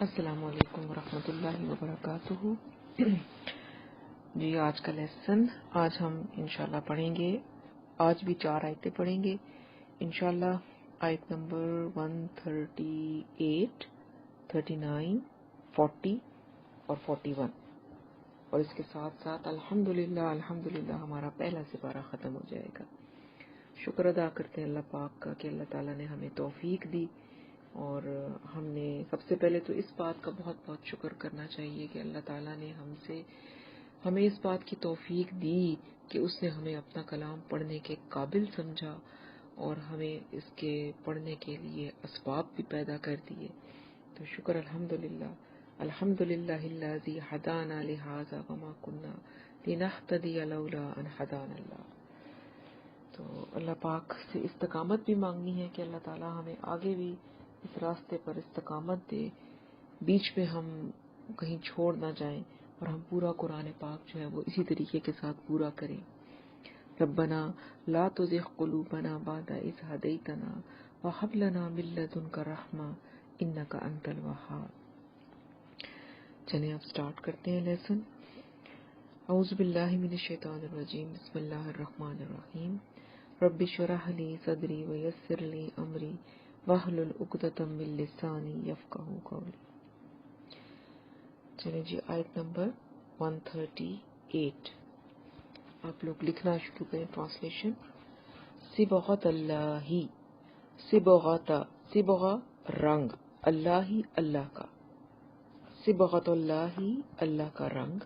السلام علیکم ورحمۃ اللہ وبرکاتہ۔ جی آج کا لیسن آج ہم انشاءاللہ پڑھیں گے۔ آج بھی 4 آیتیں پڑھیں گے انشاءاللہ۔ آیت نمبر 138، 39، 40 اور 41، اور اس کے ساتھ ساتھ الحمدللہ ہمارا پہلا سپارہ ختم ہو جائے گا۔ شکر ادا کرتے ہیں اللہ پاک کا کہ اللہ تعالیٰ نے ہمیں توفیق دی، اور ہم نے سب سے پہلے تو اس بات کا بہت بہت شکر کرنا چاہیے کہ اللہ تعالیٰ نے ہمیں اس بات کی توفیق دی کہ اس نے ہمیں اپنا کلام پڑھنے کے قابل سمجھا، اور ہمیں اس کے پڑھنے کے لیے اسباب بھی پیدا کر دیے۔ تو شکر الحمدللہ الذی ہدانا لہذا وما کنا لنہتدی لولا ان ہدانا اللہ۔ تو اللہ پاک سے استقامت بھی مانگنی ہے کہ اللہ تعالیٰ ہمیں آگے بھی اس راستے پر استقامت دے، بیچ میں ہم کہیں چھوڑ نہ جائیں، اور ہم پورا قرآن پاک جو ہے وہ اسی طریقے کے ساتھ پورا کریں۔ ربنا لا تزغ قلوبنا بعد إذ هديتنا وهب لنا من لدنك رحمة إنك أنت الوهاب۔ چلیں اب سٹارٹ کرتے ہیں لیسن۔ اعوذ باللہ من الشیطان الرجیم، بسم اللہ الرحمن الرحیم۔ رب اشرح لی صدری ویسر لی امری واحلل عقدۃ من لسانی یفقہوا قولی۔ چلیں جی آیت نمبر 138، آپ لوگ لکھنا شروع کریں۔ ٹرانسلیشن: صبغۃ اللہ، صبغہ رنگ، اللہ اللہ کا، صبغۃ اللہ اللہ کا رنگ،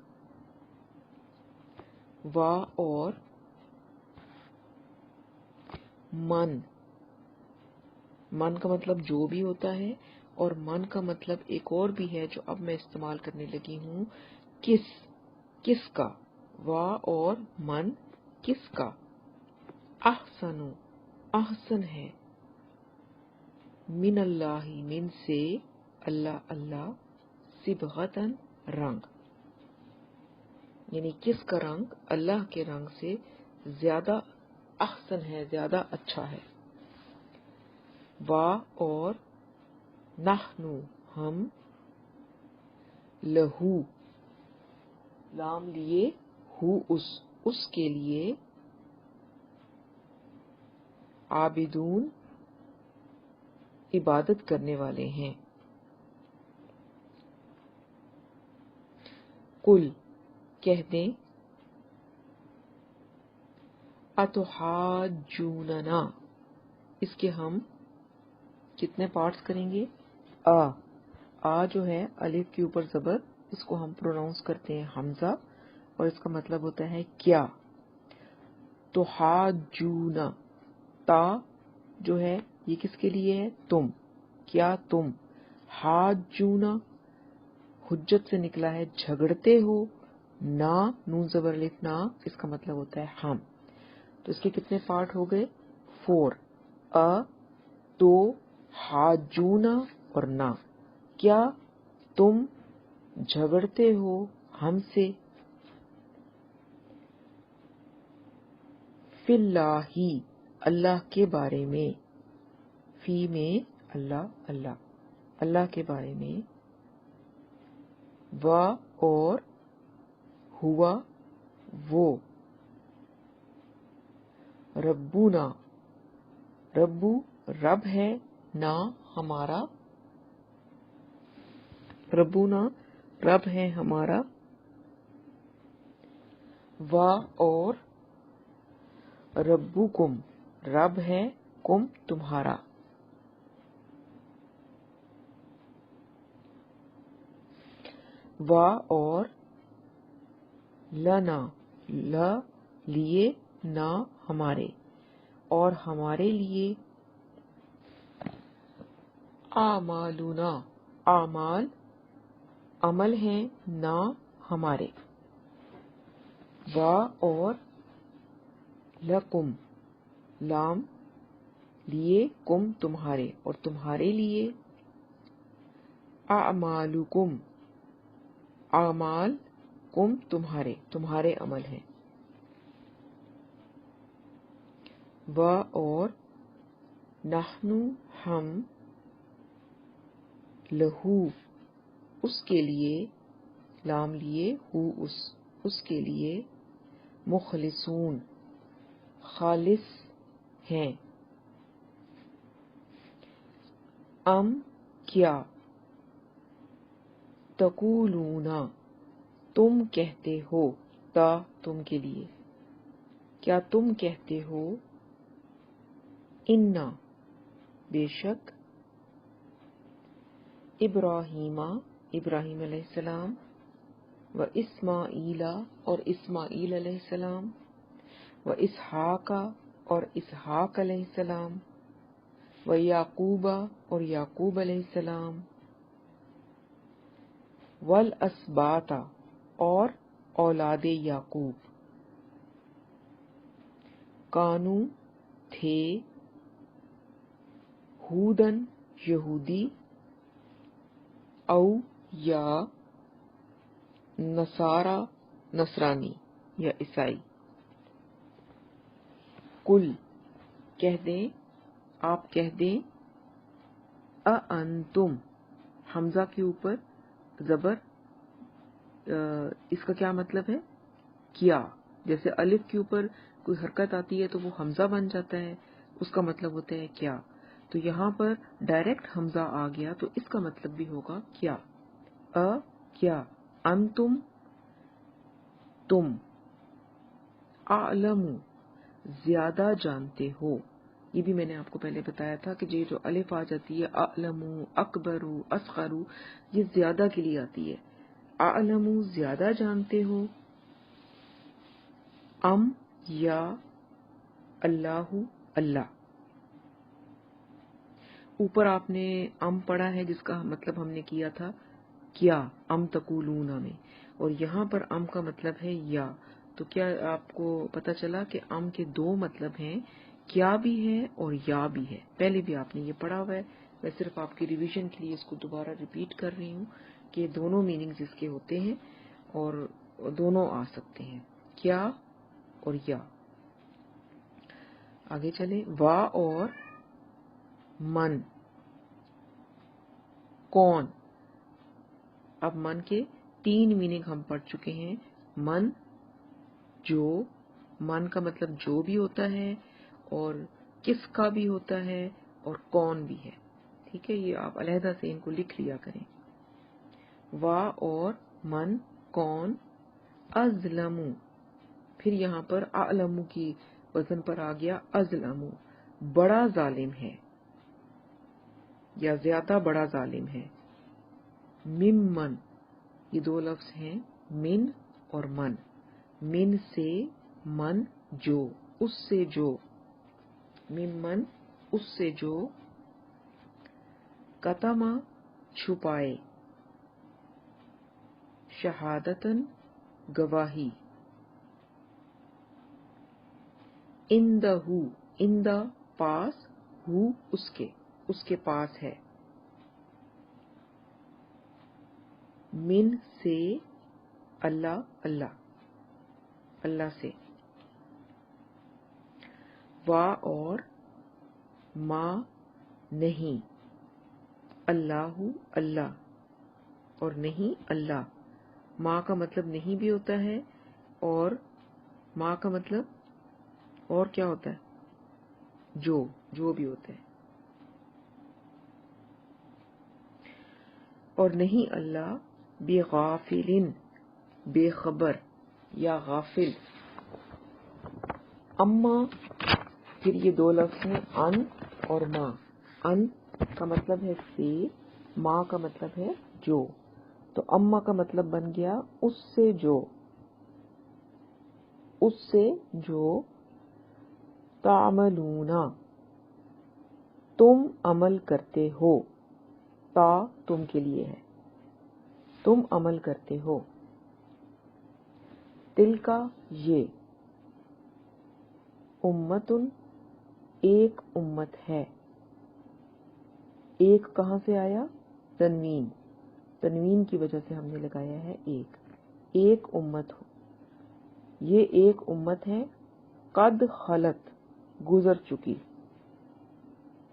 اور من کا مطلب جو بھی ہوتا ہے، اور من کا مطلب ایک اور بھی ہے جو اب میں استعمال کرنے لگی ہوں، کس کا، اور من کس کا، احسن ہے، من اللہ من سے، اللہ صبغتاً رنگ، یعنی کس کا رنگ اللہ کے رنگ سے زیادہ احسن ہے، زیادہ اچھا ہے۔ اور نحنو ہم، لہو لام لیے، ہو اس کے لیے، عابدون عبادت کرنے والے ہیں۔ قل کہہ دیں، اتحاجوننا، اس کے ہم کتنے پارٹس کریں گے؟ جو ہے الف کے اوپر زبر، اس کو ہم پروناؤنس کرتے ہیں حمزہ، اور اس کا مطلب ہوتا ہے کیا۔ تحاجونا، تا جو ہے یہ کس کے لیے ہے؟ تم، کیا تم، حاجونا حجت سے نکلا ہے جھگڑتے ہو، نون زبر الف نا، اس کا مطلب ہوتا ہے ہم۔ تو اس کے کتنے پارٹ ہو گئے؟ 4، تو، حاجونا اور نا، کیا تم جھگڑتے ہو ہم سے، فی اللہ اللہ کے بارے میں، فی میں اللہ کے بارے میں، اور ہوا وہ، ربنا رب ہے، نا ہمارا، ربنا رب ہے ہمارا، اور ربکم رب ہے، کم تمہارا، اور لنا لیے، نا ہمارے، اور ہمارے لیے، اعمالنا اعمال عمل ہیں، نا ہمارے، اور لکم لام لیے، کم تمہارے، اور تمہارے لیے، اعمالکم اعمال، کم تمہارے عمل ہیں، اور نحنو ہم، لہو اس کے لیے، لام لیے، ہو اس کے لیے، مخلصون خالص ہیں، ام کیا، تقولون تم کہتے ہو، تا تم کے لیے، کیا تم کہتے ہو، انا بے شک، ابراہیم ابراہیم علیہ السلام، و اسماعیل اور اسماعیل علیہ السلام، و اسحاق اور اسحاق علیہ السلام، و یعقوب اور یعقوب علیہ السلام، والاسباط اور اولاد یعقوب، کانو تھے، ہودن یہودی، او یا نصارا نصرانی یا عیسائی، کل کہہ دیں، آپ کہہ دیں، اانتم حمزہ کے اوپر زبر، اس کا کیا مطلب ہے، کیا، جیسے الف کے اوپر کوئی حرکت آتی ہے تو وہ حمزہ بن جاتا ہے، اس کا مطلب ہوتا ہے کیا، تو یہاں پر ڈائریکٹ حمزہ آ گیا تو اس کا مطلب بھی ہوگا کیا، کیا، انتم تم، اعلم زیادہ جانتے ہو، یہ بھی میں نے آپ کو پہلے بتایا تھا کہ یہ جو الف آ جاتی ہے، اعلم، اکبر، اصغر، یہ زیادہ کے لیے آتی ہے، اعلم زیادہ جانتے ہو، ام یا اللہ اللہ، اوپر آپ نے ام پڑھا ہے جس کا مطلب ہم نے کیا تھا کیا، ام تقولون میں، اور یہاں پر ام کا مطلب ہے یا، تو کیا آپ کو پتا چلا کہ ام کے دو مطلب ہیں، کیا بھی ہے اور یا بھی ہے، پہلے بھی آپ نے یہ پڑھا ہوا ہے، میں صرف آپ کی ریویژن کے لیے اس کو دوبارہ ریپیٹ کر رہی ہوں کہ دونوں میننگز اس کے ہوتے ہیں اور دونوں آ سکتے ہیں، کیا اور یا۔ آگے چلیں، وا اور من، کون، اب من کے تین میننگ ہم پڑھ چکے ہیں، من جو، من کا مطلب جو بھی ہوتا ہے اور کس کا بھی ہوتا ہے اور کون بھی ہے، ٹھیک ہے، یہ آپ علیحدہ سے ان کو لکھ لیا کریں، وا اور من کون، ازلم، پھر یہاں پر اعلم کی وزن پر آ گیا ازلم، بڑا ظالم ہے یا زیادہ بڑا ظالم ہے، ممن، یہ دو لفظ ہیں من اور من، من سے، من جو، اس سے جو، ممن اس سے جو، کتما چھپائے، شہادتن گواہی، اندہ اندہ پاس، ہو اس کے پاس ہے، من سے، اللہ اللہ اللہ سے، وا اور ما نہیں، اللہ اللہ اور نہیں اللہ، ماں کا مطلب نہیں بھی ہوتا ہے اور ماں کا مطلب اور کیا ہوتا ہے، جو بھی ہوتا ہے، اور نہیں اللہ بے غافلن بے خبر یا غافل، اما، پھر یہ دو لفظ ہیں ان اور ما، ان کا مطلب ہے سے، ما کا مطلب ہے جو، تو اما کا مطلب بن گیا اس سے جو، تعملون تم عمل کرتے ہو، تا تم کے لیے ہے، تم عمل کرتے ہو، تلکا یہ، امتن ایک امت ہے، ایک کہاں سے آیا، تنوین کی وجہ سے ہم نے لگایا ہے ایک امت ہو، یہ ایک امت ہے، قد خلت گزر چکی،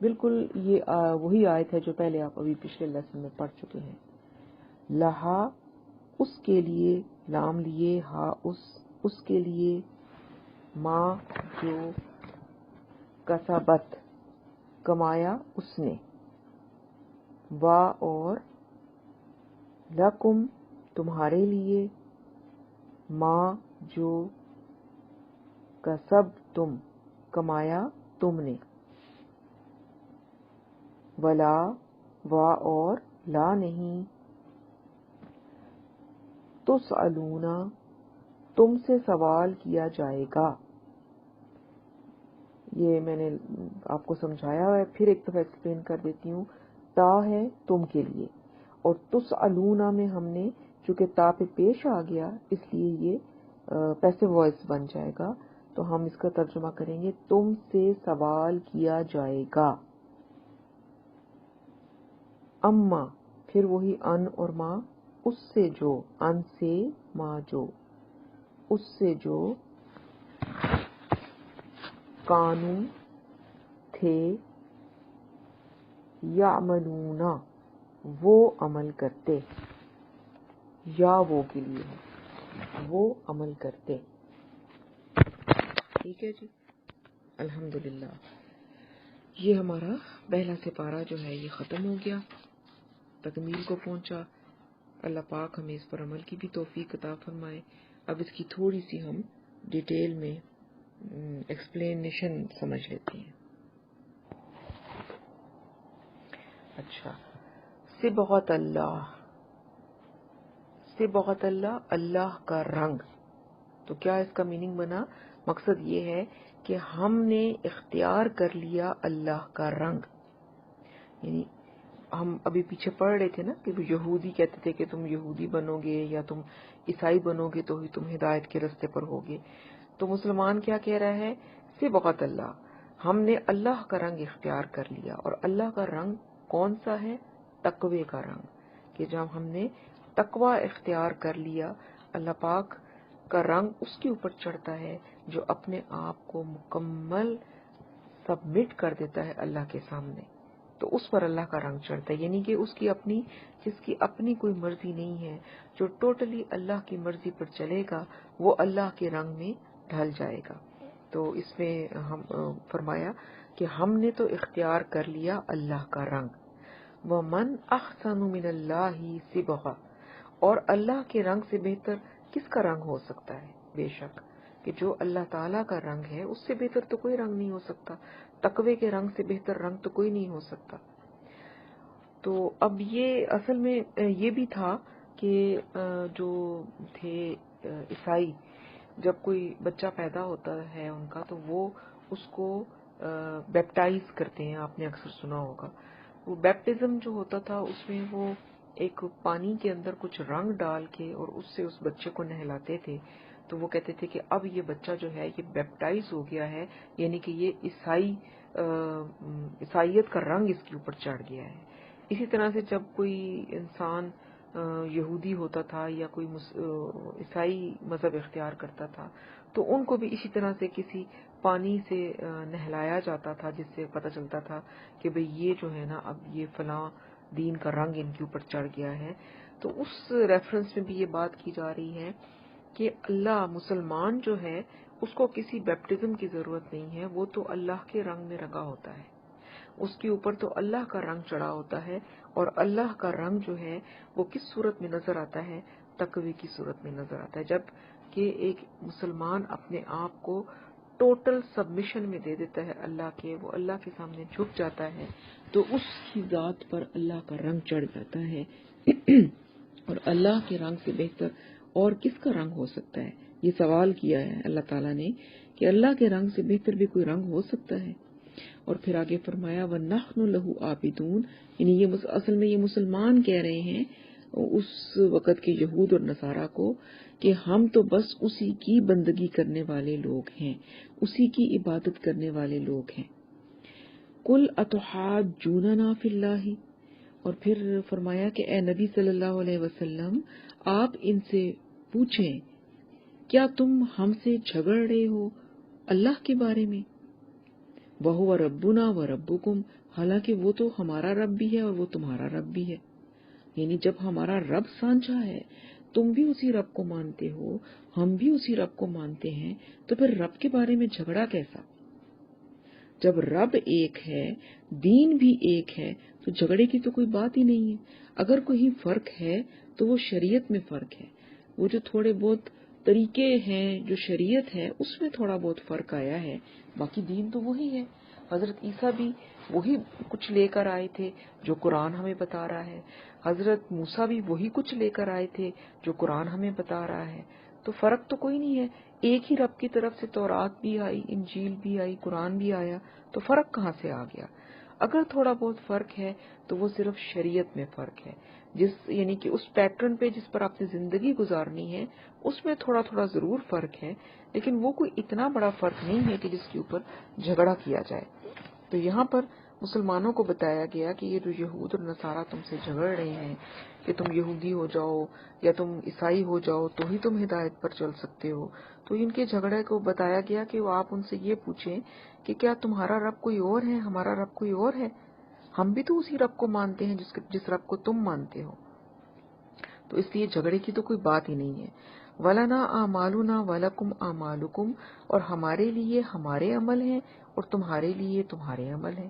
بالکل یہ وہی آیت ہے جو پہلے آپ ابھی پچھلے لیسن میں پڑھ چکے ہیں، لہا اس کے لیے، لام لیے، ہا اس کے لیے، ماں جو کسبت کمایا اس نے، وا اور لکم تمہارے لیے، ماں جو کسب تم کمایا تم نے، ولا وا اور لا نہیں، تسألون تم سے سوال کیا جائے گا. یہ میں نے آپ کو سمجھایا ہے، پھر ایک دفعہ ایکسپلین کر دیتی ہوں. تا ہے تم کے لیے، اور تسألون میں ہم نے چونکہ تا پہ پیش آ گیا اس لیے یہ پیسو وائس بن جائے گا، تو ہم اس کا ترجمہ کریں گے تم سے سوال کیا جائے گا. اما پھر وہی ان اور ماں، اس سے جو، ان سے ماں جو، اس سے جو کانو تھے، یعملون وہ عمل کرتے، یا وہ کے لیے ہے، وہ عمل کرتے. ٹھیک ہے جی، الحمدللہ یہ ہمارا پہلا سپارہ جو ہے یہ ختم ہو گیا، تکمیل کو پہنچا. اللہ پاک ہمیں اس پر عمل کی بھی توفیق عطا فرمائے. اب اس کی تھوڑی سی ہم ڈیٹیل میں ایکسپلینیشن سمجھ لیتے ہیں. اچھا، صبغۃ اللہ، صبغۃ اللہ، اللہ کا رنگ. تو کیا اس کا میننگ بنا؟ مقصد یہ ہے کہ ہم نے اختیار کر لیا اللہ کا رنگ. یعنی ہم ابھی پیچھے پڑھ رہے تھے نا کہ یہودی کہتے تھے کہ تم یہودی بنو گے یا تم عیسائی بنو گے تو ہی تم ہدایت کے رستے پر ہوگے. تو مسلمان کیا کہہ رہا ہے؟ صبغۃ اللہ، ہم نے اللہ کا رنگ اختیار کر لیا. اور اللہ کا رنگ کون سا ہے؟ تقوی کا رنگ. کہ جب ہم نے تقوی اختیار کر لیا، اللہ پاک کا رنگ اس کے اوپر چڑھتا ہے جو اپنے آپ کو مکمل سبمٹ کر دیتا ہے اللہ کے سامنے، تو اس پر اللہ کا رنگ چڑھتا ہے. یعنی کہ اس کی اپنی، جس کی اپنی کوئی مرضی نہیں ہے، جو ٹوٹلی اللہ کی مرضی پر چلے گا وہ اللہ کے رنگ میں ڈھل جائے گا. تو اس میں ہم فرمایا کہ ہم نے تو اختیار کر لیا اللہ کا رنگ. وَمَنْ أَحْسَنُ مِنَ اللَّهِ صِبْغَةً، اور اللہ کے رنگ سے بہتر کس کا رنگ ہو سکتا ہے؟ بے شک کہ جو اللہ تعالیٰ کا رنگ ہے اس سے بہتر تو کوئی رنگ نہیں ہو سکتا. تقوی کے رنگ سے بہتر رنگ تو کوئی نہیں ہو سکتا. تو اب یہ اصل میں یہ بھی تھا کہ جو تھے عیسائی، جب کوئی بچہ پیدا ہوتا ہے ان کا تو وہ اس کو بیپٹائز کرتے ہیں. آپ نے اکثر سنا ہوگا وہ بیپٹزم جو ہوتا تھا اس میں وہ ایک پانی کے اندر کچھ رنگ ڈال کے اور اس سے اس بچے کو نہلاتے تھے. تو وہ کہتے تھے کہ اب یہ بچہ جو ہے یہ بیپٹائز ہو گیا ہے، یعنی کہ یہ عیسائیت کا رنگ اس کے اوپر چڑھ گیا ہے. اسی طرح سے جب کوئی انسان یہودی ہوتا تھا یا کوئی عیسائی مذہب اختیار کرتا تھا تو ان کو بھی اسی طرح سے کسی پانی سے نہلایا جاتا تھا جس سے پتہ چلتا تھا کہ بھئی یہ جو ہے نا اب یہ فلاں دین کا رنگ ان کے اوپر چڑھ گیا ہے. تو اس ریفرنس میں بھی یہ بات کی جا رہی ہے کہ اللہ، مسلمان جو ہے اس کو کسی بیپٹزم کی ضرورت نہیں ہے، وہ تو اللہ کے رنگ میں رنگا ہوتا ہے، اس کے اوپر تو اللہ کا رنگ چڑھا ہوتا ہے. اور اللہ کا رنگ جو ہے وہ کس صورت میں نظر آتا ہے؟ تقوی کی صورت میں نظر آتا ہے. جب کہ ایک مسلمان اپنے آپ کو ٹوٹل سبمیشن میں دے دیتا ہے اللہ کے، وہ اللہ کے سامنے جھک جاتا ہے تو اس کی ذات پر اللہ کا رنگ چڑھ جاتا ہے. اور اللہ کے رنگ سے بہتر اور کس کا رنگ ہو سکتا ہے؟ یہ سوال کیا ہے اللہ تعالیٰ نے کہ اللہ کے رنگ سے بہتر بھی کوئی رنگ ہو سکتا ہے. اور پھر آگے فرمایا وَنَحْنُ لَهُ عَابِدُونَ، یعنی یہ اصل میں یہ مسلمان کہہ رہے ہیں اس وقت کے یہود اور نصارہ کو کہ ہم تو بس اسی کی بندگی کرنے والے لوگ ہیں، اسی کی عبادت کرنے والے لوگ ہیں. قُلْ أَتُحَاجُّونَنَا فِي اللَّهِ، اور پھر فرمایا کہ اے نبی صلی اللہ علیہ وسلم آپ ان سے پوچھیں کیا تم ہم سے جھگڑ رہے ہو اللہ کے بارے میں؟ وَهُوَ رَبُّنَا وَرَبُّكُمْ، حالانکہ وہ تو ہمارا رب بھی ہے اور وہ تمہارا رب بھی ہے. یعنی جب ہمارا رب سانچا ہے، تم بھی اسی رب کو مانتے ہو، ہم بھی اسی رب کو مانتے ہیں، تو پھر رب کے بارے میں جھگڑا کیسا؟ جب رب ایک ہے، دین بھی ایک ہے، تو جھگڑے کی تو کوئی بات ہی نہیں ہے۔ اگر کوئی فرق ہے تو وہ شریعت میں فرق ہے، وہ جو تھوڑے بہت طریقے ہیں، جو شریعت ہے اس میں تھوڑا بہت فرق آیا ہے، باقی دین تو وہی ہے۔ حضرت عیسیٰ بھی وہی کچھ لے کر آئے تھے جو قرآن ہمیں بتا رہا ہے، حضرت موسیٰ بھی وہی کچھ لے کر آئے تھے جو قرآن ہمیں بتا رہا ہے، تو فرق تو کوئی نہیں ہے۔ ایک ہی رب کی طرف سے تورات بھی آئی، انجیل بھی آئی، قرآن بھی آیا، تو فرق کہاں سے آ گیا؟ اگر تھوڑا بہت فرق ہے تو وہ صرف شریعت میں فرق ہے، یعنی کہ اس پیٹرن پہ جس پر آپ نے زندگی گزارنی ہے اس میں تھوڑا تھوڑا ضرور فرق ہے، لیکن وہ کوئی اتنا بڑا فرق نہیں ہے کہ جس کے اوپر جھگڑا کیا جائے۔ تو یہاں پر مسلمانوں کو بتایا گیا کہ یہ جو یہود اور نصارہ تم سے جھگڑ رہے ہیں کہ تم یہودی ہو جاؤ یا تم عیسائی ہو جاؤ تو ہی تم ہدایت پر چل سکتے ہو، تو ان کے جھگڑے کو بتایا گیا کہ وہ آپ ان سے یہ پوچھیں کہ کیا تمہارا رب کوئی اور ہے، ہمارا رب کوئی اور ہے؟ ہم بھی تو اسی رب کو مانتے ہیں جس رب کو تم مانتے ہو، تو اس لیے جھگڑے کی تو کوئی بات ہی نہیں ہے۔ وَلَنَا أَعْمَالُنَا وَلَكُمْ أَعْمَالُكُمْ، اور ہمارے لیے ہمارے عمل ہیں اور تمہارے لیے تمہارے عمل ہیں،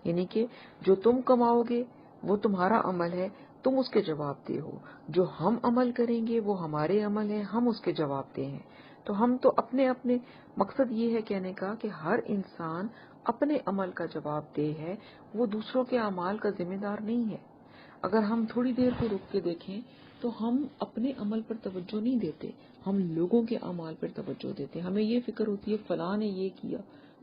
یعنی کہ جو تم کماؤ گے وہ تمہارا عمل ہے، تم اس کے جواب دہ ہو، جو ہم عمل کریں گے وہ ہمارے عمل ہیں، ہم اس کے جواب دہ ہیں۔ تو ہم تو اپنے مقصد یہ ہے کہنے کا کہ ہر انسان اپنے عمل کا جواب دہ ہے، وہ دوسروں کے اعمال کا ذمہ دار نہیں ہے۔ اگر ہم تھوڑی دیر کو رک کے دیکھیں تو ہم اپنے عمل پر توجہ نہیں دیتے، ہم لوگوں کے اعمال پر توجہ دیتے ہیں۔ ہمیں یہ فکر ہوتی ہے فلاں نے یہ کیا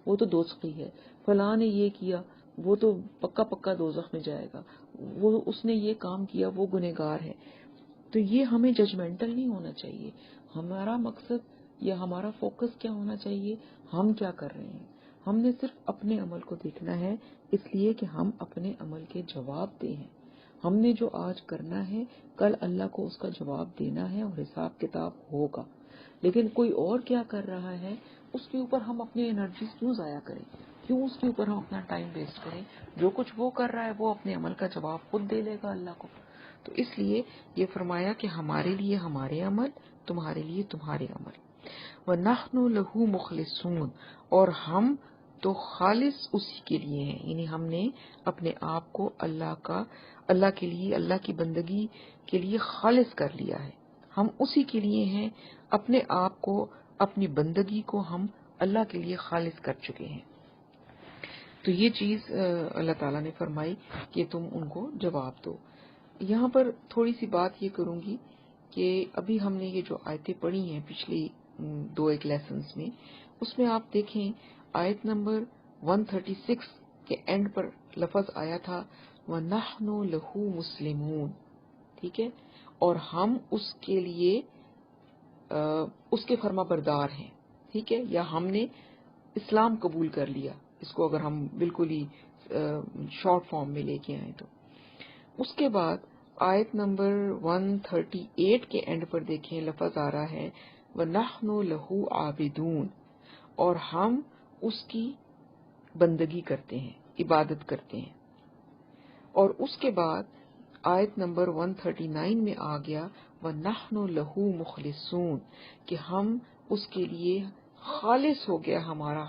وہ تو دوزخی ہے، فلاں نے یہ کیا وہ تو پکا پکا دوزخ میں جائے گا، وہ اس نے یہ کام کیا وہ گنہگار ہے۔ تو یہ ہمیں ججمنٹل نہیں ہونا چاہیے۔ ہمارا مقصد یا ہمارا فوکس کیا ہونا چاہیے، ہم کیا کر رہے ہیں۔ ہم نے صرف اپنے عمل کو دیکھنا ہے، اس لیے کہ ہم اپنے عمل کے جواب دیں ہیں۔ ہم نے جو آج کرنا ہے کل اللہ کو اس کا جواب دینا ہے اور حساب کتاب ہوگا، لیکن کوئی اور کیا کر رہا ہے اس کے اوپر ہم اپنی انرجیز کیوں ضائع کریں، کیوں اس کے اوپر ہم اپنا ٹائم ویسٹ کریں؟ جو کچھ وہ کر رہا ہے وہ اپنے عمل کا جواب خود دے لے گا اللہ کو۔ تو اس لیے یہ فرمایا کہ ہمارے لیے ہمارے عمل، تمہارے لیے تمہارے عمل۔ وَنَحْنُ لَهُ مُخْلِصُونَ، اور ہم تو خالص اسی کے لیے ہیں، یعنی ہم نے اپنے آپ کو اللہ کے لیے، اللہ کی بندگی کے لیے خالص کر لیا ہے، ہم اسی کے لیے ہیں، اپنے آپ کو، اپنی بندگی کو ہم اللہ کے لیے خالص کر چکے ہیں۔ تو یہ چیز اللہ تعالیٰ نے فرمائی کہ تم ان کو جواب دو۔ یہاں پر تھوڑی سی بات یہ کروں گی کہ ابھی ہم نے یہ جو آیتیں پڑھی ہیں پچھلی دو ایک لیسنز میں، اس میں آپ دیکھیں آیت نمبر 136 کے اینڈ پر لفظ آیا تھا وَنَحْنُ لَهُ مُسْلِمُونَ، ٹھیک ہے، اور ہم اس کے لیے اس کے فرما بردار ہیں، ٹھیک ہے، یا ہم نے اسلام قبول کر لیا، اس کو اگر ہم بالکل ہی شارٹ فارم میں لے کے آئیں تو۔ اس کے بعد آیت نمبر 138 کے اینڈ پر دیکھیں لفظ آ رہا ہے وَنَحْنُ لَهُ عَابِدُونَ، اور ہم اس کی بندگی کرتے ہیں، عبادت کرتے ہیں۔ اور اس کے بعد آیت نمبر 139 میں آ گیا وَنَحْنُ لَهُ مُخْلِصُونَ، کہ ہم اس کے لیے خالص ہو گیا، ہمارا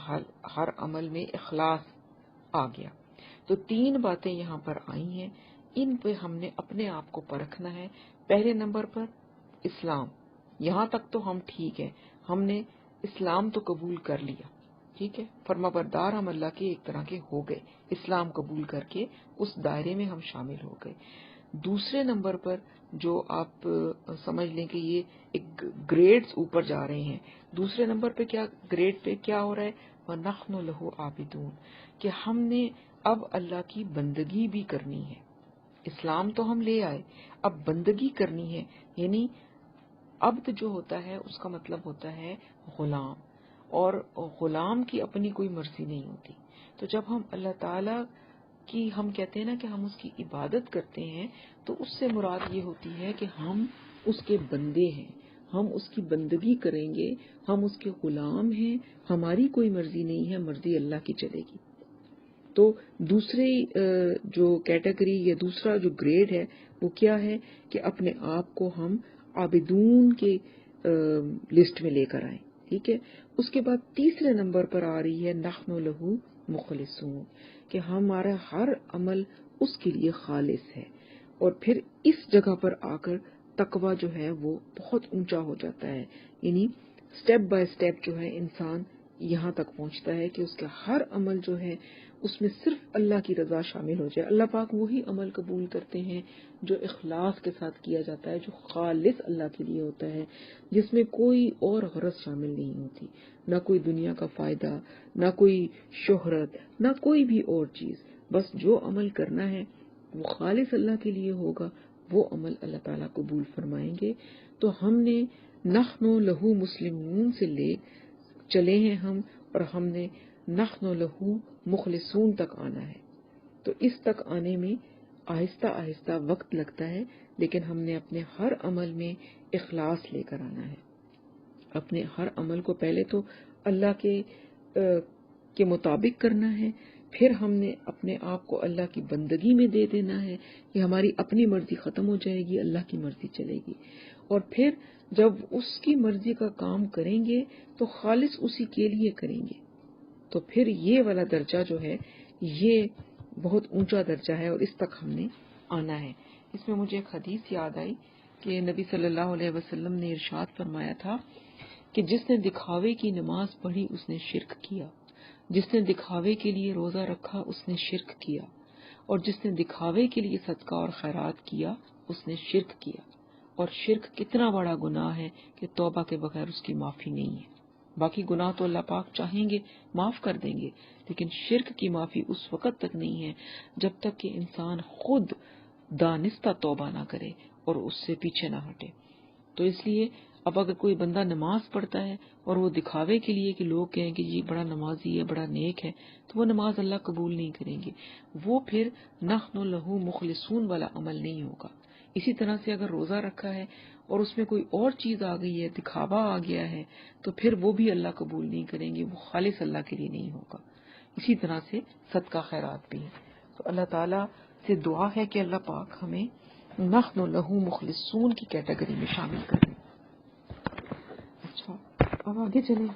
ہر عمل میں اخلاص آ گیا۔ تو تین باتیں یہاں پر آئی ہیں، ان پہ ہم نے اپنے آپ کو پرکھنا ہے۔ پہلے نمبر پر اسلام، یہاں تک تو ہم ٹھیک ہے، ہم نے اسلام تو قبول کر لیا، ٹھیک ہے، فرما بردار ہم اللہ کے ایک طرح کے ہو گئے، اسلام قبول کر کے اس دائرے میں ہم شامل ہو گئے۔ دوسرے نمبر پر جو آپ سمجھ لیں کہ یہ ایک گریڈز اوپر جا رہے ہیں، دوسرے نمبر پہ کیا گریڈ پہ کیا ہو رہا ہے وَنَحْنُ لَهُ عَابِدُونَ، کہ ہم نے اب اللہ کی بندگی بھی کرنی ہے۔ اسلام تو ہم لے آئے، اب بندگی کرنی ہے، یعنی عبد جو ہوتا ہے اس کا مطلب ہوتا ہے غلام، اور غلام کی اپنی کوئی مرضی نہیں ہوتی۔ تو جب ہم اللہ تعالیٰ کی، ہم کہتے ہیں نا کہ ہم اس کی عبادت کرتے ہیں، تو اس سے مراد یہ ہوتی ہے کہ ہم اس کے بندے ہیں، ہم اس کی بندگی کریں گے، ہم اس کے غلام ہیں، ہماری کوئی مرضی نہیں ہے، مرضی اللہ کی چلے گی۔ تو دوسری جو کیٹیگری یا دوسرا جو گریڈ ہے وہ کیا ہے کہ اپنے آپ کو ہم عابدون کے لسٹ میں لے کر آئیں. ٹھیک ہے. اس کے بعد تیسرے نمبر پر آ رہی ہے نحن لہو مخلصون، کہ ہمارا ہر عمل اس کے لیے خالص ہے. اور پھر اس جگہ پر آ کر تقویٰ جو ہے وہ بہت اونچا ہو جاتا ہے. یعنی سٹیپ بائی سٹیپ جو ہے انسان یہاں تک پہنچتا ہے کہ اس کا ہر عمل جو ہے اس میں صرف اللہ کی رضا شامل ہو جائے. اللہ پاک وہی عمل قبول کرتے ہیں جو اخلاص کے ساتھ کیا جاتا ہے، جو خالص اللہ کے لیے ہوتا ہے، جس میں کوئی اور غرض شامل نہیں ہوتی، نہ کوئی دنیا کا فائدہ، نہ کوئی شہرت، نہ کوئی بھی اور چیز. بس جو عمل کرنا ہے وہ خالص اللہ کے لیے ہوگا، وہ عمل اللہ تعالیٰ قبول فرمائیں گے. تو ہم نے نحن لہو مسلمون سے لے چلے ہیں ہم، اور ہم نے نحن لہو مخلصون تک آنا ہے. تو اس تک آنے میں آہستہ آہستہ وقت لگتا ہے، لیکن ہم نے اپنے ہر عمل میں اخلاص لے کر آنا ہے. اپنے ہر عمل کو پہلے تو اللہ کے مطابق کرنا ہے، پھر ہم نے اپنے آپ کو اللہ کی بندگی میں دے دینا ہے کہ ہماری اپنی مرضی ختم ہو جائے گی، اللہ کی مرضی چلے گی. اور پھر جب اس کی مرضی کا کام کریں گے تو خالص اسی کے لیے کریں گے. تو پھر یہ والا درجہ جو ہے یہ بہت اونچا درجہ ہے، اور اس تک ہم نے آنا ہے. اس میں مجھے ایک حدیث یاد آئی کہ نبی صلی اللہ علیہ وسلم نے ارشاد فرمایا تھا کہ جس نے دکھاوے کی نماز پڑھی اس نے شرک کیا، جس نے دکھاوے کے لیے روزہ رکھا اس نے شرک کیا، اور جس نے دکھاوے کے لیے صدقہ اور خیرات کیا اس نے شرک کیا. اور شرک کتنا بڑا گناہ ہے کہ توبہ کے بغیر اس کی معافی نہیں ہے. باقی گناہ تو اللہ پاک چاہیں گے معاف کر دیں گے، لیکن شرک کی معافی اس وقت تک نہیں ہے جب تک کہ انسان خود دانستہ توبہ نہ کرے اور اس سے پیچھے نہ ہٹے. تو اس لیے اب اگر کوئی بندہ نماز پڑھتا ہے اور وہ دکھاوے کے لیے کہ لوگ کہیں کہ یہ بڑا نمازی ہے، بڑا نیک ہے، تو وہ نماز اللہ قبول نہیں کریں گے. وہ پھر نحن لہو مخلصون والا عمل نہیں ہوگا. اسی طرح سے اگر روزہ رکھا ہے اور اس میں کوئی اور چیز آ گئی ہے، دکھاوا آ گیا ہے، تو پھر وہ بھی اللہ قبول نہیں کریں گے، وہ خالص اللہ کے لیے نہیں ہوگا. اسی طرح سے صدقہ خیرات بھی ہے. تو اللہ تعالیٰ سے دعا ہے کہ اللہ پاک ہمیں نحن لہو مخلصون کی کیٹیگری میں شامل کریں. اچھا، اب آگے چلیں.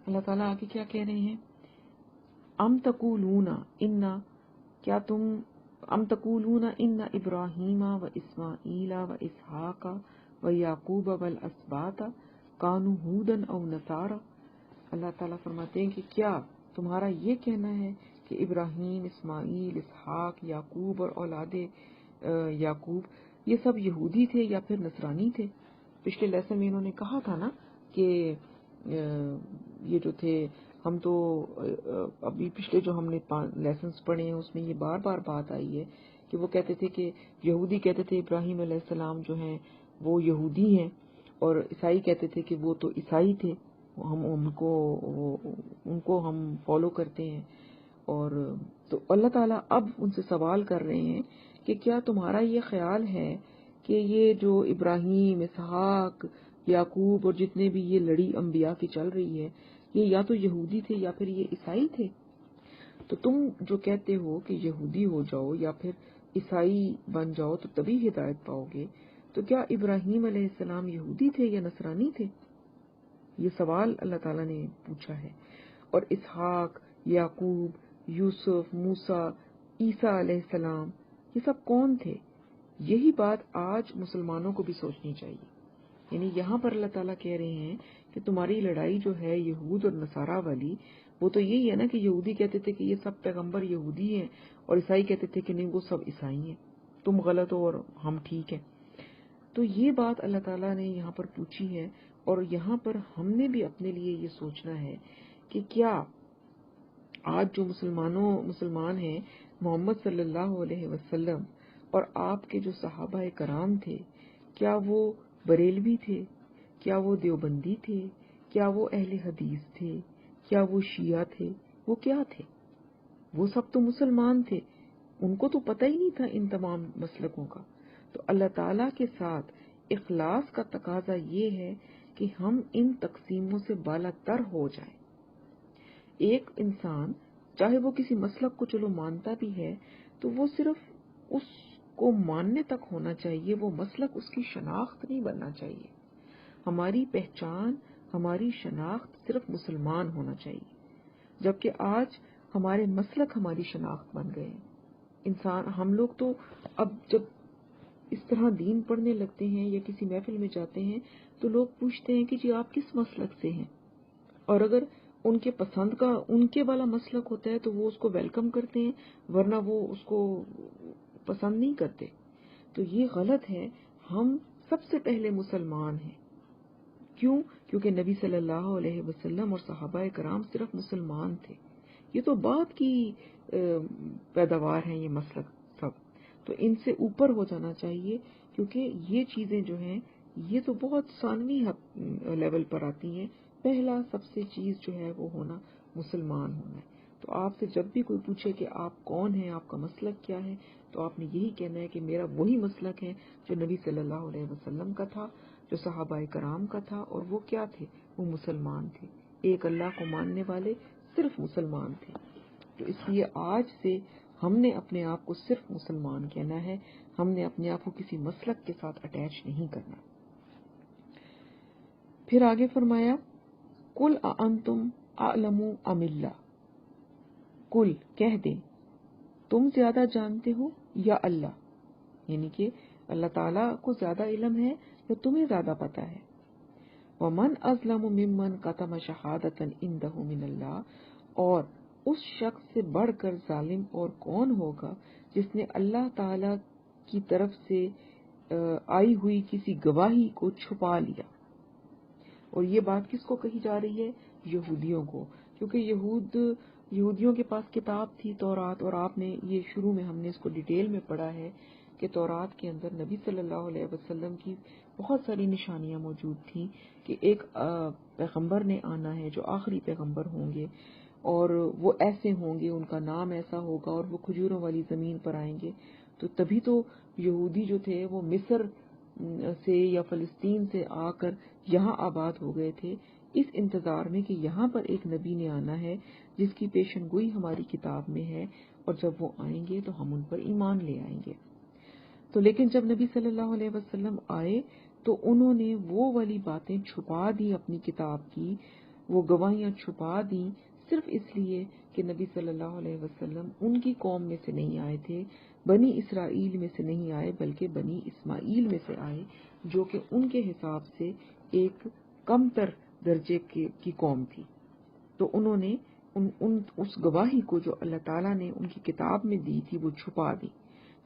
اللہ تعالیٰ آگے کیا کہہ رہے ہیں؟ ام تقولون ان ابراہیم و اسماعیل و اسحاق و یعقوب والاسباط کانوا ہودا او نصارا. اللہ تعالیٰ فرماتے ہیں کہ کیا تمہارا یہ کہنا ہے کہ ابراہیم، اسماعیل، اسحاق، یعقوب اور اولاد یعقوب یہ سب یہودی تھے یا پھر نصرانی تھے؟ پچھلے لیسن میں انہوں نے کہا تھا نا کہ یہ جو تھے، ہم تو ابھی پچھلے جو ہم نے لیسنز پڑھے ہیں اس میں یہ بار بار بات آئی ہے کہ وہ کہتے تھے کہ یہودی کہتے تھے ابراہیم علیہ السلام جو ہیں وہ یہودی ہیں، اور عیسائی کہتے تھے کہ وہ تو عیسائی تھے، ہم ان کو ہم فالو کرتے ہیں. اور تو اللہ تعالیٰ اب ان سے سوال کر رہے ہیں کہ کیا تمہارا یہ خیال ہے کہ یہ جو ابراہیم، اسحاق، یعقوب اور جتنے بھی یہ لڑی انبیاء کی چل رہی ہے یہ یا تو یہودی تھے یا پھر یہ عیسائی تھے؟ تو تم جو کہتے ہو کہ یہودی ہو جاؤ یا پھر عیسائی بن جاؤ تو تبھی ہدایت پاؤ گے، تو کیا ابراہیم علیہ السلام یہودی تھے یا نصرانی تھے؟ یہ سوال اللہ تعالیٰ نے پوچھا ہے. اور اسحاق، یعقوب، یوسف، موسیٰ، عیسیٰ علیہ السلام یہ سب کون تھے؟ یہی بات آج مسلمانوں کو بھی سوچنی چاہیے. یعنی یہاں پر اللہ تعالیٰ کہہ رہے ہیں کہ تمہاری لڑائی جو ہے یہود اور نصارہ والی، وہ تو یہی ہے نا کہ یہودی کہتے تھے کہ یہ سب پیغمبر یہودی ہیں، اور عیسائی کہتے تھے کہ نہیں وہ سب عیسائی ہیں، تم غلط ہو اور ہم ٹھیک ہیں. تو یہ بات اللہ تعالیٰ نے یہاں پر پوچھی ہے، اور یہاں پر ہم نے بھی اپنے لیے یہ سوچنا ہے کہ کیا آج جو مسلمان ہیں محمد صلی اللہ علیہ وسلم اور آپ کے جو صحابہ کرام تھے، کیا وہ بریلوی تھے؟ کیا وہ دیوبندی تھے؟ کیا وہ اہل حدیث تھے؟ کیا وہ شیعہ تھے؟ وہ کیا تھے؟ وہ سب تو مسلمان تھے، ان کو تو پتہ ہی نہیں تھا ان تمام مسلکوں کا. تو اللہ تعالیٰ کے ساتھ اخلاص کا تقاضا یہ ہے کہ ہم ان تقسیموں سے بالا تر ہو جائیں. ایک انسان چاہے وہ کسی مسلک کو چلو مانتا بھی ہے تو وہ صرف اس کو ماننے تک ہونا چاہیے، وہ مسلک اس کی شناخت نہیں بننا چاہیے. ہماری پہچان، ہماری شناخت صرف مسلمان ہونا چاہیے، جبکہ آج ہمارے مسلک ہماری شناخت بن گئے ہیں. ہم لوگ تو اب جب اس طرح دین پڑھنے لگتے ہیں یا کسی محفل میں جاتے ہیں تو لوگ پوچھتے ہیں کہ جی آپ کس مسلک سے ہیں، اور اگر ان کے پسند کا ان کے والا مسلک ہوتا ہے تو وہ اس کو ویلکم کرتے ہیں، ورنہ وہ اس کو پسند نہیں کرتے. تو یہ غلط ہے. ہم سب سے پہلے مسلمان ہیں. کیوں؟ کیونکہ نبی صلی اللہ علیہ وسلم اور صحابہ کرام صرف مسلمان تھے. یہ تو بعد کی پیداوار ہیں یہ مسلک سب، تو ان سے اوپر ہو جانا چاہیے، کیونکہ یہ چیزیں جو ہیں یہ تو بہت ثانوی لیول پر آتی ہیں. پہلا سب سے چیز جو ہے وہ ہونا مسلمان ہونا ہے. تو آپ سے جب بھی کوئی پوچھے کہ آپ کون ہیں، آپ کا مسلک کیا ہے، تو آپ نے یہی کہنا ہے کہ میرا وہی مسلک ہے جو نبی صلی اللہ علیہ وسلم کا تھا، جو صحابہ کرام کا تھا، اور وہ کیا تھے؟ وہ مسلمان تھے، ایک اللہ کو ماننے والے صرف مسلمان تھے. تو اس لیے آج سے ہم نے اپنے آپ کو صرف مسلمان کہنا ہے، ہم نے اپنے آپ کو کسی مسلک کے ساتھ اٹیچ نہیں کرنا. پھر آگے فرمایا قل اانتم اعلم ام اللہ، قل کہہ دیں تم زیادہ جانتے ہو یا اللہ، یعنی کہ اللہ تعالیٰ کو زیادہ علم ہے یا تمہیں زیادہ پتا ہے. ومن اظلم ممن کتم شہادۃ عندہ من اللہ، اور اس شخص سے بڑھ کر ظالم اور کون ہوگا جس نے اللہ تعالیٰ کی طرف سے آئی ہوئی کسی گواہی کو چھپا لیا. اور یہ بات کس کو کہی جا رہی ہے؟ یہودیوں کو، کیونکہ یہودیوں کے پاس کتاب تھی تورات، اور آپ نے یہ شروع میں ہم نے اس کو ڈیٹیل میں پڑھا ہے کہ تورات کے اندر نبی صلی اللہ علیہ وسلم کی بہت ساری نشانیاں موجود تھیں کہ ایک پیغمبر نے آنا ہے جو آخری پیغمبر ہوں گے، اور وہ ایسے ہوں گے، ان کا نام ایسا ہوگا، اور وہ کھجوروں والی زمین پر آئیں گے. تو تبھی تو یہودی جو تھے وہ مصر سے یا فلسطین سے آ کر یہاں آباد ہو گئے تھے، اس انتظار میں کہ یہاں پر ایک نبی نے آنا ہے جس کی پیشن گوئی ہماری کتاب میں ہے، اور جب وہ آئیں گے تو ہم ان پر ایمان لے آئیں گے. تو لیکن جب نبی صلی اللہ علیہ وسلم آئے تو انہوں نے وہ والی باتیں چھپا دی اپنی کتاب کی، وہ گواہیاں چھپا دی، صرف اس لیے کہ نبی صلی اللہ علیہ وسلم ان کی قوم میں سے نہیں آئے تھے، بنی اسرائیل میں سے نہیں آئے، بلکہ بنی اسماعیل میں سے آئے، جو کہ ان کے حساب سے ایک کم تر درجے کی قوم تھی. تو انہوں نے اس گواہی کو جو اللہ تعالیٰ نے ان کی کتاب میں دی تھی وہ چھپا دی.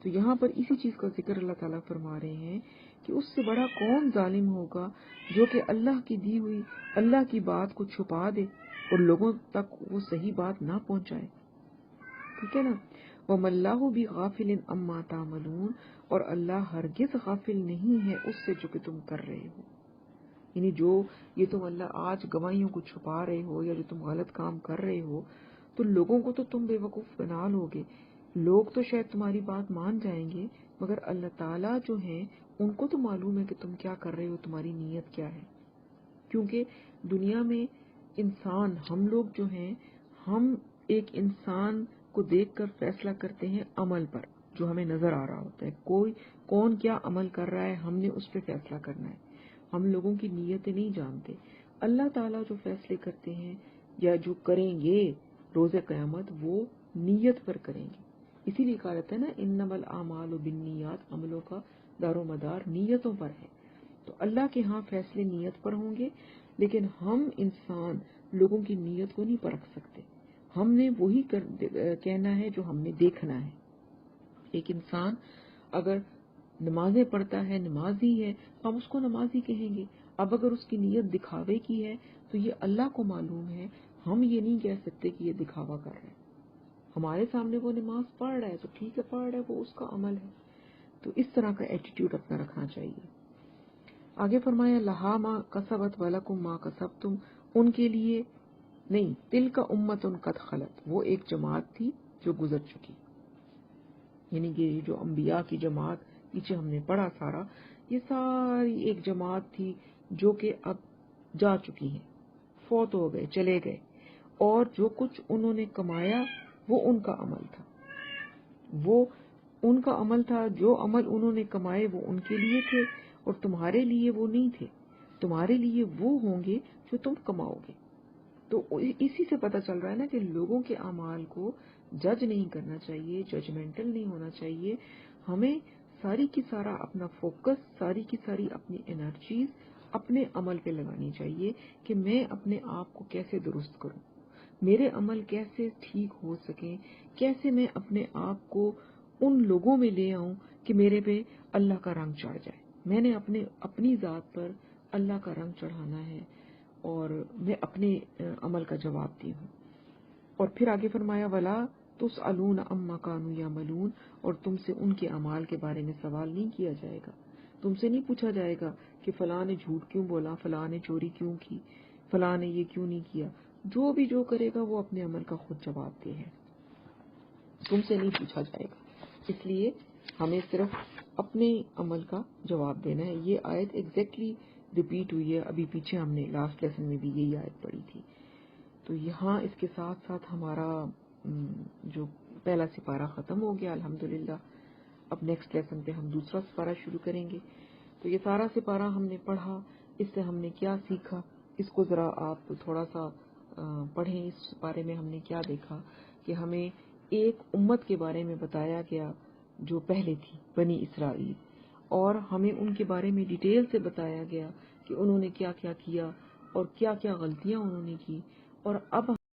تو یہاں پر اسی چیز کا ذکر اللہ تعالیٰ فرما رہے ہیں کہ اس سے بڑا کون ظالم ہوگا جو کہ اللہ کی دی ہوئی اللہ کی بات کو چھپا دے اور لوگوں تک وہ صحیح بات نہ پہنچائے. ٹھیک ہے نا؟ وَمَا اللَّهُ بِغَافِلٍ عَمَّا تَعْمَلُونَ، اور اللہ ہرگز غافل نہیں ہے اس سے جو کہ تم کر رہے ہو. یعنی جو یہ تم اللہ آج گواہیوں کو چھپا رہے ہو یا جو تم غلط کام کر رہے ہو، تو لوگوں کو تو تم بے وقوف بنا لوگے. لوگ تو شاید تمہاری بات مان جائیں گے، مگر اللہ تعالیٰ جو ہیں ان کو تو معلوم ہے کہ تم کیا کر رہے ہو، تمہاری نیت کیا ہے. کیونکہ دنیا میں انسان، ہم لوگ جو ہیں، ہم ایک انسان کو دیکھ کر فیصلہ کرتے ہیں عمل پر جو ہمیں نظر آ رہا ہوتا ہے. کون کیا عمل کر رہا ہے ہم نے اس پہ فیصلہ کرنا ہے. ہم لوگوں کی نیتیں نہیں جانتے. اللہ تعالیٰ جو فیصلے کرتے ہیں یا جو کریں گے روز قیامت وہ نیت پر کریں گے. اسی لیے کہا جاتا ہے نا انما الاعمال بالنیات، عملوں کا دار و مدار نیتوں پر ہے. تو اللہ کے ہاں فیصلے نیت پر ہوں گے، لیکن ہم انسان لوگوں کی نیت کو نہیں پرکھ سکتے. ہم نے وہی کہنا ہے جو ہم نے دیکھنا ہے. ایک انسان اگر نمازیں پڑھتا ہے، نمازی ہے، ہم اس کو نمازی کہیں گے. اب اگر اس کی نیت دکھاوے کی ہے تو یہ اللہ کو معلوم ہے، ہم یہ نہیں کہہ سکتے کہ یہ دکھاوا کر رہا ہے. ہمارے سامنے وہ نماز پڑھ رہا ہے تو ٹھیک ہے، پڑھ رہا ہے، وہ اس کا عمل ہے. تو اس طرح کا ایٹیٹیوڈ اپنا رکھنا چاہیے. آگے فرمایا لہا ما کسبت ولکم ما کسبتم، ان کے لیے نہیں، تلک امۃ قد خلت، وہ ایک جماعت تھی جو گزر چکی. یعنی کہ جو انبیاء کی جماعت پیچھے ہم نے پڑھا سارا، یہ ساری ایک جماعت تھی جو کہ اب جا چکی ہیں، فوت ہو گئے، چلے گئے. اور جو کچھ انہوں نے کمایا وہ ان کا عمل تھا، وہ ان کا عمل تھا، جو عمل انہوں نے کمائے وہ ان کے لیے تھے اور تمہارے لیے وہ نہیں تھے، تمہارے لیے وہ ہوں گے جو تم کماؤ گے۔ تو اسی سے پتہ چل رہا ہے نا کہ لوگوں کے اعمال کو جج نہیں کرنا چاہیے، ججمنٹل نہیں ہونا چاہیے، ہمیں ساری کی سارا اپنا فوکس، ساری کی ساری اپنی انرجیز اپنے عمل پہ لگانی چاہیے کہ میں اپنے آپ کو کیسے درست کروں، میرے عمل کیسے ٹھیک ہو سکیں، کیسے میں اپنے آپ کو ان لوگوں میں لے آؤں کہ میرے پہ اللہ کا رنگ چڑھ جائے، میں نے اپنی ذات پر اللہ کا رنگ چڑھانا ہے اور میں اپنے عمل کا جواب دی ہوں۔ اور پھر آگے فرمایا ولا تسألون عما كانوا يعملون، اور تم سے ان کے اعمال کے بارے میں سوال نہیں کیا جائے گا، تم سے نہیں پوچھا جائے گا کہ فلاں نے جھوٹ کیوں بولا، فلاں نے چوری کیوں کی، فلاں نے یہ کیوں نہیں کیا، جو بھی جو کرے گا وہ اپنے عمل کا خود جواب دے ہے، تم سے نہیں پوچھا جائے گا۔ اس لیے ہمیں صرف اپنے عمل کا جواب دینا ہے۔ یہ آیت ایگزیکٹلی ریپیٹ ہوئی ہے، ابھی پیچھے ہم نے لاسٹ لیسن میں بھی یہی آیت پڑھی تھی۔ تو یہاں اس کے ساتھ ساتھ ہمارا جو پہلا سپارہ ختم ہو گیا الحمدللہ۔ اب نیکسٹ لیسن پہ ہم دوسرا سپارہ شروع کریں گے۔ تو یہ سارا سپارہ ہم نے پڑھا، اس سے ہم نے کیا سیکھا، اس کو ذرا آپ تھوڑا سا پڑھیں۔ اس سپارے میں ہم نے کیا دیکھا کہ ہمیں ایک امت کے بارے میں بتایا گیا جو پہلے تھی، بنی اسرائیل، اور ہمیں ان کے بارے میں ڈیٹیل سے بتایا گیا کہ انہوں نے کیا کیا کیا اور کیا کیا غلطیاں انہوں نے کی، اور اب